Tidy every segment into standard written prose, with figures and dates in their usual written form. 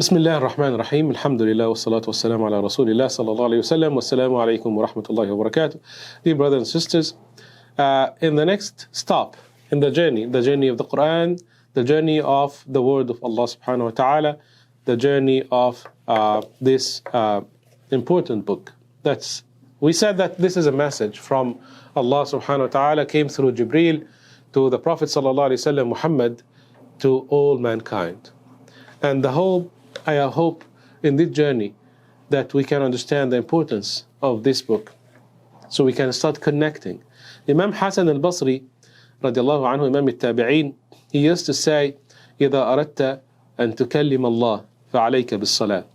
بسم الله الرحمن الرحيم الحمد لله والصلاة والسلام على رسول الله صلى الله عليه وسلم والسلام عليكم ورحمة الله وبركاته. Dear brothers and sisters, in the next stop in the journey of the Quran, the journey of the word of Allah subhanahu wa ta'ala, the journey of this important book. We said that this is a message from Allah subhanahu wa ta'ala, came through Jibreel to the Prophet sallallahu alayhi wa sallam Muhammad, to all mankind. And I hope in this journey that we can understand the importance of this book, so we can start connecting. Imam Hassan al-Basri radiallahu anhu, Imam al-Tabi'een, he used to say, إذا أردت أن تكلم الله فعليك بالصلاة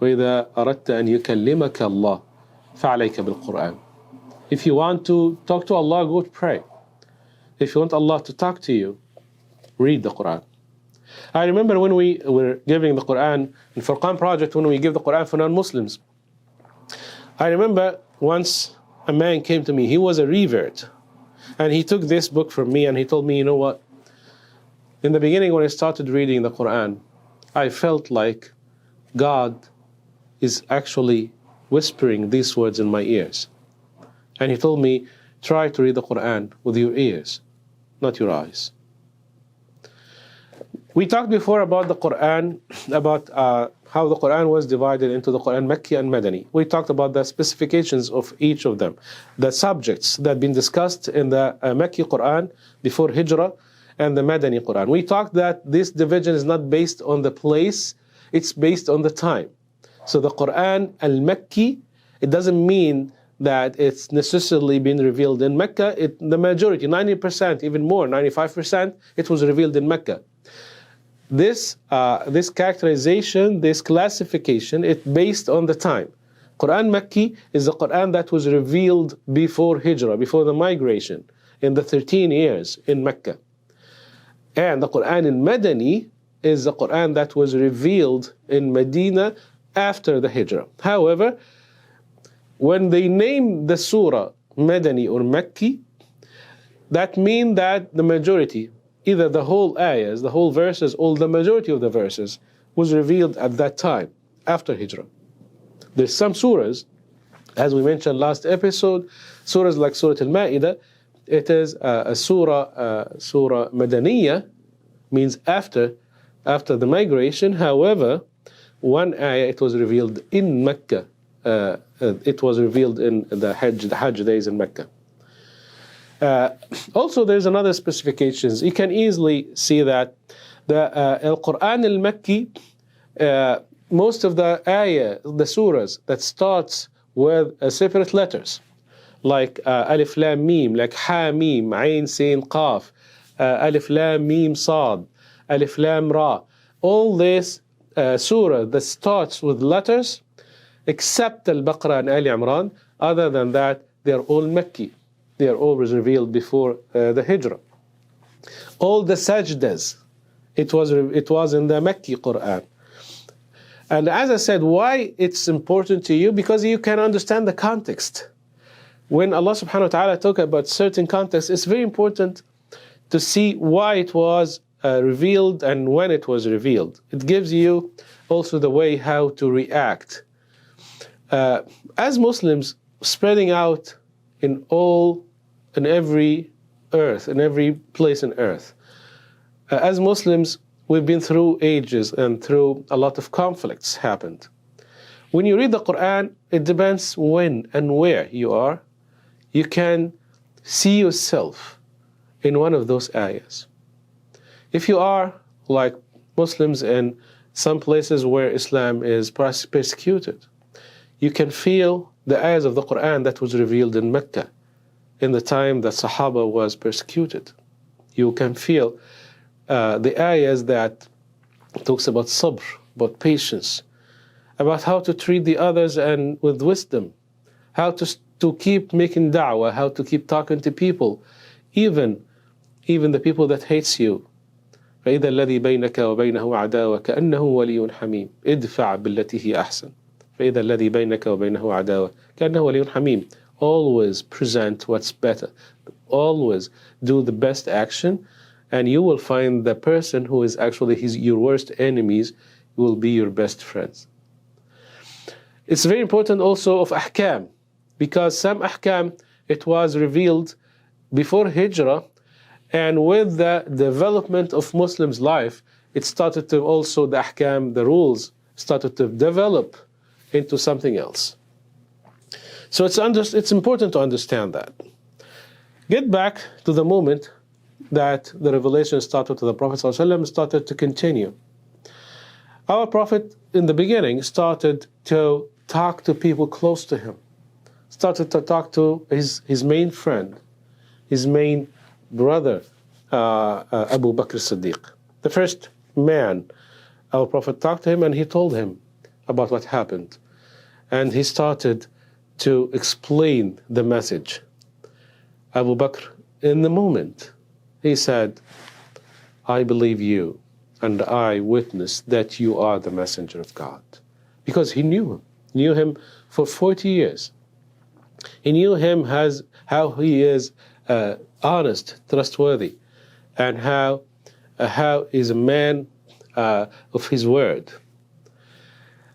وإذا أردت أن يكلمك الله فعليك بالقرآن. If you want to talk to Allah, go to pray. If you want Allah to talk to you, read the Quran. I remember when we were giving the Quran in Furqan project, when we give the Quran for non-Muslims, I remember once a man came to me. He was a revert, and he took this book from me and he told me, you know what, in the beginning when I started reading the Quran, I felt like God is actually whispering these words in my ears. And he told me, try to read the Quran with your ears, not your eyes. We talked before about the Quran, about how the Quran was divided into the Quran Makki and Madani. We talked about the specifications of each of them, the subjects that have been discussed in the Makki Quran before Hijrah and the Madani Quran. We talked that this division is not based on the place, it's based on the time. So the Quran al-Makki, it doesn't mean that it's necessarily been revealed in Mecca. The majority, 90%, even more, 95%, it was revealed in Mecca. This characterization, this classification, it's based on the time. Quran Makki is the Quran that was revealed before Hijrah, before the migration, in the 13 years in Mecca. And the Quran in Madani is the Quran that was revealed in Medina after the Hijrah. However, when they name the surah Madani or Makki, that means that the majority, either the whole ayahs, the whole verses, or the majority of the verses was revealed at that time, after Hijrah. There's some surahs, as we mentioned last episode, surahs like Surah Al-Ma'idah, it is a surah Madaniyah, means after the migration. However, one ayah, it was revealed in Mecca. It was revealed in the Hajj days in Mecca. Also, there's another specifications. You can easily see that the Al-Quran al-Makki, most of the ayah, the surahs that starts with separate letters, like Alif Lam Mim, like Ha Mim, Ain Sin Qaf, Alif Lam Mim Sad, Alif Lam Ra. All this surah that starts with letters, except Al-Baqarah and Ali Imran, other than that, they're all Makki. They are always revealed before the Hijrah. All the sajdas, it was in the Makki Quran. And as I said, why it's important to you? Because you can understand the context. When Allah subhanahu wa ta'ala talk about certain context, it's very important to see why it was revealed and when it was revealed. It gives you also the way how to react. As Muslims, spreading out in every earth, in every place on earth. As Muslims, we've been through ages and through a lot of conflicts happened. When you read the Quran, it depends when and where you are. You can see yourself in one of those ayahs. If you are like Muslims in some places where Islam is persecuted, you can feel the ayahs of the Quran that was revealed in Mecca in the time that Sahaba was persecuted. You can feel the ayahs that talks about sabr, about patience, about how to treat the others and with wisdom, how to keep making da'wah, how to keep talking to people, even the people that hates you. فإذا الذي بينك وبينه عداوة كأنه ولي حميم ادفع بالتي هي أحسن فإذا الذي بينك وبينه عداوة كأنه ولي حميم. Always present what's better. Always do the best action, and you will find the person who is actually your worst enemies, will be your best friends. It's very important also of ahkam, because some ahkam, it was revealed before Hijrah, and with the development of Muslims' life, it started to also, the ahkam, the rules, started to develop into something else. So it's important to understand that. Get back to the moment that the revelation started to the Prophet ﷺ, started to continue. Our Prophet, in the beginning, started to talk to people close to him, started to talk to his main friend, his main brother, Abu Bakr as-Siddiq. The first man, our Prophet talked to him, and he told him about what happened. And he started to explain the message. Abu Bakr, in the moment, he said, I believe you, and I witness that you are the messenger of God. Because he knew him for 40 years. He knew him as how he is honest, trustworthy, and how is a man of his word.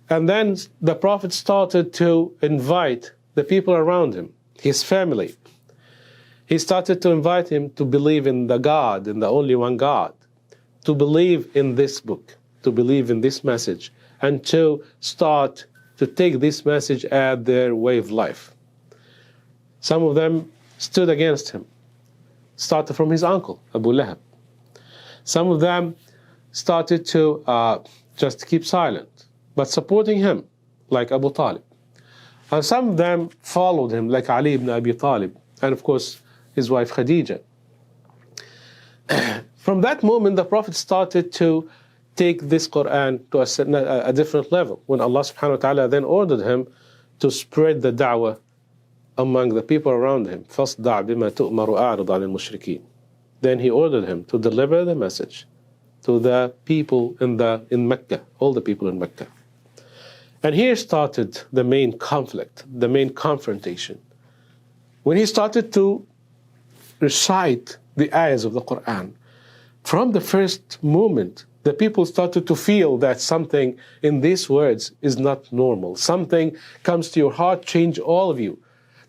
And then the Prophet started to invite the people around him, his family. He started to invite him to believe in the God, in the only one God, to believe in this book, to believe in this message, and to start to take this message as their way of life. Some of them stood against him, started from his uncle, Abu Lahab. Some of them started to just keep silent, but supporting him, like Abu Talib. And some of them followed him, like Ali ibn Abi Talib, and of course, his wife Khadija. From that moment, the Prophet started to take this Quran to a different level, when Allah subhanahu wa ta'ala then ordered him to spread the da'wah among the people around him. فَاصْدَعْ بِمَا تُؤْمَرُ أَعْرِضْ عَنِ الْمُشْرِكِينَ. Then he ordered him to deliver the message to the people in Mecca, all the people in Mecca. And here started the main conflict, the main confrontation. When he started to recite the ayahs of the Quran, from the first moment, the people started to feel that something in these words is not normal. Something comes to your heart, change all of you.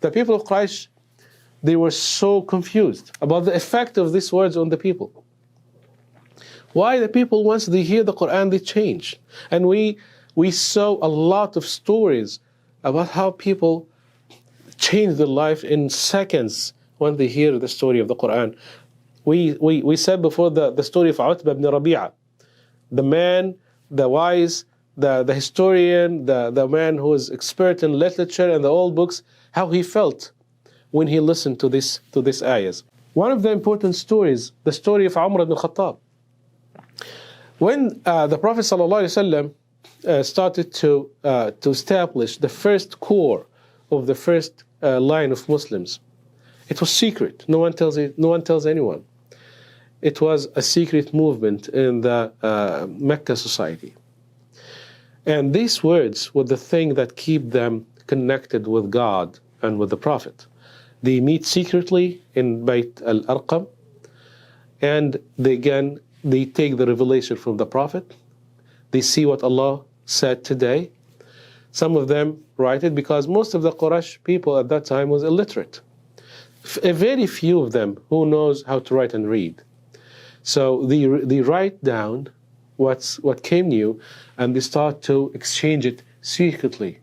The people of Quraysh, they were so confused about the effect of these words on the people. Why the people, once they hear the Quran, they change. And we saw a lot of stories about how people change their life in seconds when they hear the story of the Quran. We said before the story of Utbah ibn Rabi'ah, the man, the wise, the historian, the man who is expert in literature and the old books, how he felt when he listened to this ayahs. One of the important stories, the story of Umar ibn Khattab. When the Prophet ﷺ started to establish the first core of the first line of Muslims, it was secret. No one tells anyone. It was a secret movement in the Mecca society. And these words were the thing that keep them connected with God and with the Prophet. They meet secretly in Bayt al-Arqam, and they take the revelation from the Prophet. They see what Allah said today. Some of them write it, because most of the Quraysh people at that time was illiterate. A very few of them who knows how to write and read. So they write down what came new, and they start to exchange it secretly.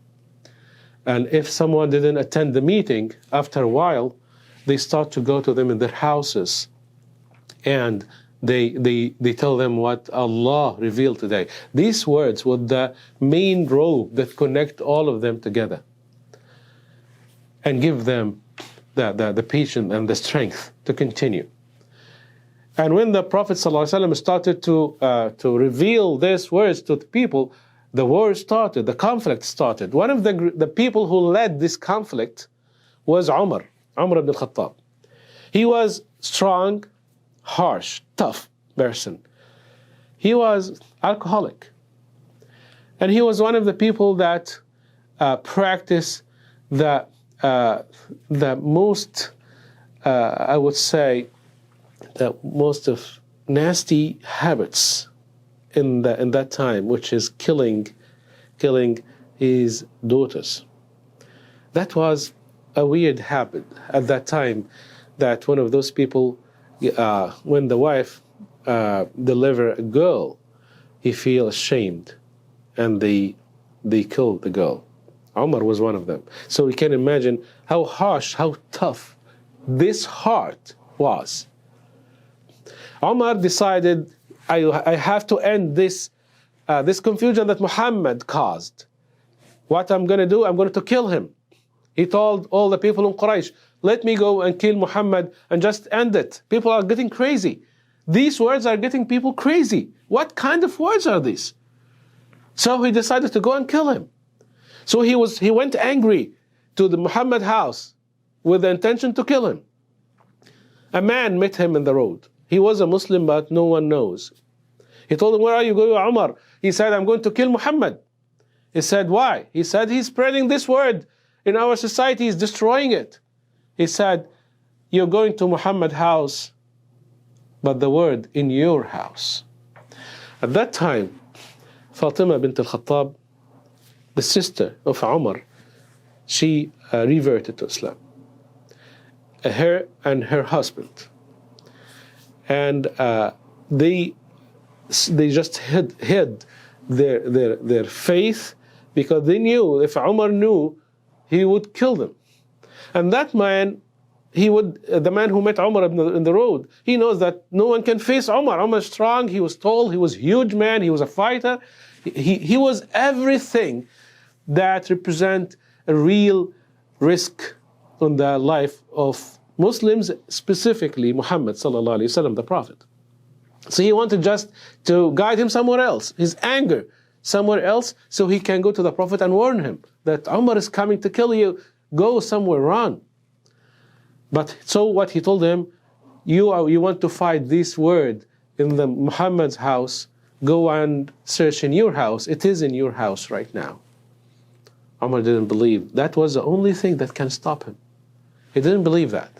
And if someone didn't attend the meeting, after a while, they start to go to them in their houses, and they tell them what Allah revealed today. These words were the main rope that connect all of them together and give them the patience and the strength to continue. And when the Prophet ﷺ started to reveal these words to the people, the war started, the conflict started. One of the people who led this conflict was Umar ibn Khattab. He was strong, harsh, tough person. He was alcoholic. And he was one of the people that practiced the most, I would say, the most of nasty habits in that time, which is killing his daughters. That was a weird habit at that time, that one of those people, when the wife deliver a girl, he feel ashamed, and they killed the girl. Umar was one of them. So we can imagine how harsh, how tough this heart was. Umar decided, I have to end this confusion that Muhammad caused. What I'm going to do, I'm going to kill him. He told all the people in Quraysh, let me go and kill Muhammad and just end it. People are getting crazy. These words are getting people crazy. What kind of words are these? So he decided to go and kill him. So he went angry to the Muhammad house with the intention to kill him. A man met him in the road. He was a Muslim, but no one knows. He told him, where are you going, Umar? He said, I'm going to kill Muhammad. He said, why? He said, he's spreading this word in our society, he's destroying it. He said, you're going to Muhammad's house, but the word in your house. At that time, Fatima bint al-Khattab, the sister of Umar, she reverted to Islam. Her and her husband. And they just hid their faith, because they knew if Umar knew, he would kill them. And that man, the man who met Umar in the road, he knows that no one can face Umar. Umar is strong, he was tall, he was a huge man, he was a fighter. He was everything that represent a real risk on the life of Muslims, specifically Muhammad sallallahu alaihi wasallam, the Prophet. So he wanted just to guide him somewhere else, his anger somewhere else, so he can go to the Prophet and warn him that Umar is coming to kill you, go somewhere, run. But so what he told him, you want to fight this word in the Muhammad's house, go and search in your house, it is in your house right now. Umar didn't believe. That was the only thing that can stop him. He didn't believe that.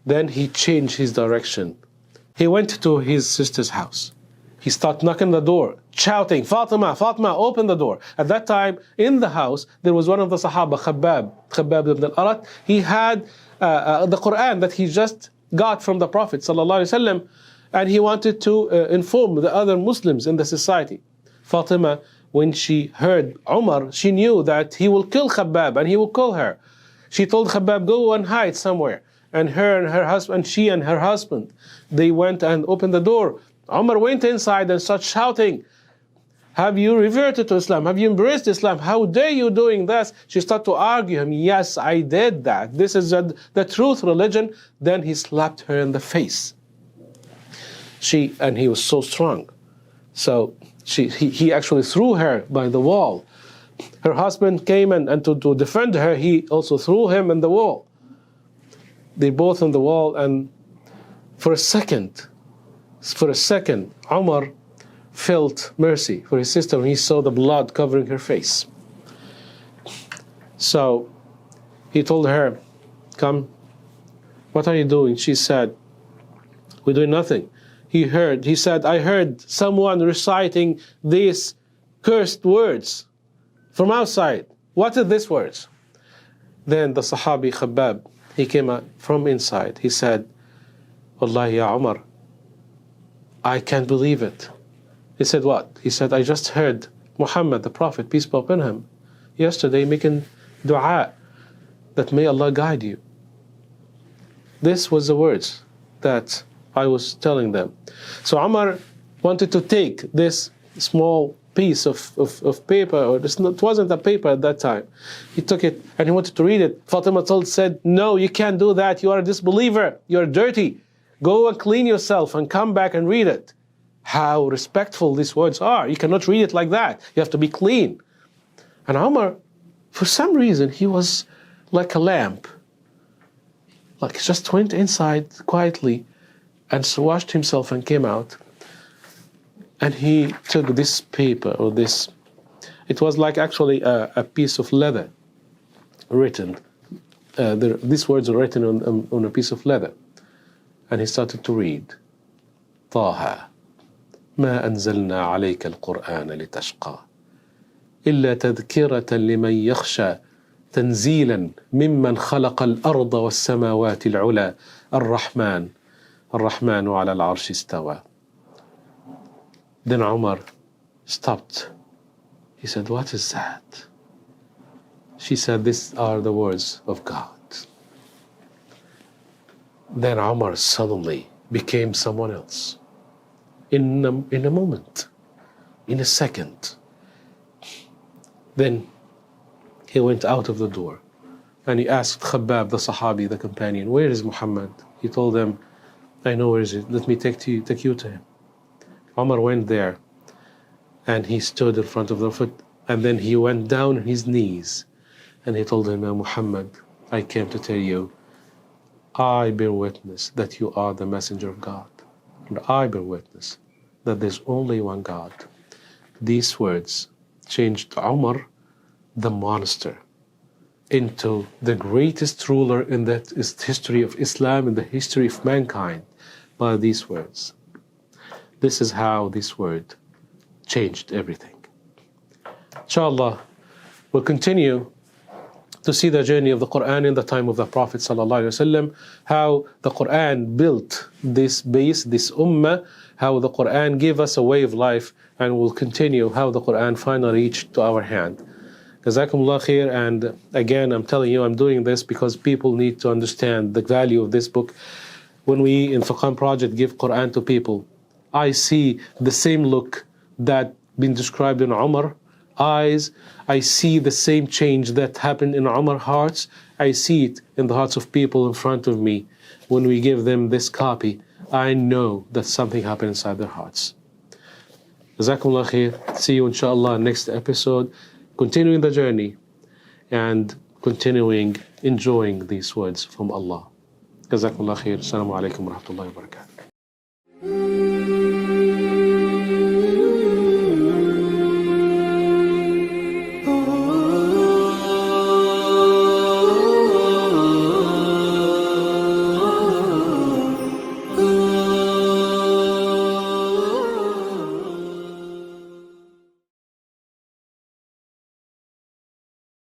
Then he changed his direction. He went to his sister's house. He started knocking the door, shouting, Fatima, Fatima, open the door. At that time, in the house, there was one of the Sahaba, Khabbab ibn al-Arat. He had the Quran that he just got from the Prophet ﷺ, and he wanted to inform the other Muslims in the society. Fatima, when she heard Umar, she knew that he will kill Khabbab and he will kill her. She told Khabbab, go and hide somewhere. And her husband, she and her husband, they went and opened the door. Umar went inside and started shouting, have you reverted to Islam? Have you embraced Islam? How dare you doing this? She started to argue him, yes, I did that. This is the truth religion. Then he slapped her in the face. And he was so strong. So he actually threw her by the wall. Her husband came and to defend her, he also threw him in the wall. They both on the wall, and for a second, Umar felt mercy for his sister when he saw the blood covering her face. So he told her, come, what are you doing? She said, we're doing nothing. He said, I heard someone reciting these cursed words from outside. What are these words? Then the Sahabi Khabbab, he came out from inside. He said, Wallahi ya Umar, I can't believe it. He said, what? He said, I just heard Muhammad, the Prophet, peace be upon him, yesterday making dua that may Allah guide you. This was the words that I was telling them. So Umar wanted to take this small piece of paper, or it wasn't a paper at that time. He took it and he wanted to read it. Fatima said, no, you can't do that. You are a disbeliever. You are dirty. Go and clean yourself and come back and read it. How respectful these words are. You cannot read it like that. You have to be clean. And Umar, for some reason, he was like a lamp. Like he just went inside quietly and washed himself and came out. And he took this paper, or this, it was like actually a piece of leather written. These words are written on a piece of leather. And he started to read, Taha, ما أنزلنا عليك القرآن لتشقى إلا تذكرة لمن يخشى تنزيلا ممن خلق الأرض والسماوات العلى الرحمن على العرش استوى. Then Umar stopped. He said, what is that? She said, these are the words of God. Then Umar suddenly became someone else. In a moment, in a second. Then he went out of the door and he asked Khabbab, the Sahabi, the companion, where is Muhammad? He told them, I know where is it. Let me take you to him. Umar went there and he stood in front of the foot, and then he went down on his knees and he told him, Muhammad, I came to tell you, I bear witness that you are the messenger of God, and I bear witness that there's only one God. These words changed Umar, the monster, into the greatest ruler in the history of Islam, in the history of mankind, by these words. This is how this word changed everything. Inshallah, we'll continue to see the journey of the Quran in the time of the Prophet ﷺ, how the Quran built this base, this ummah, how the Quran gave us a way of life, and we'll continue how the Quran finally reached to our hand. Jazakumullah khair, and again, I'm telling you, I'm doing this because people need to understand the value of this book. When we in Furqan Project give Quran to people, I see the same look that been described in Umar eyes. I see the same change that happened in Umar hearts. I see it in the hearts of people in front of me. When we give them this copy, I know that something happened inside their hearts. Jazakumullah khair. See you inshallah next episode, continuing the journey and continuing enjoying these words from Allah. Jazakumullah khair. Assalamu alaikum wa rahmatullahi wa barakatuh.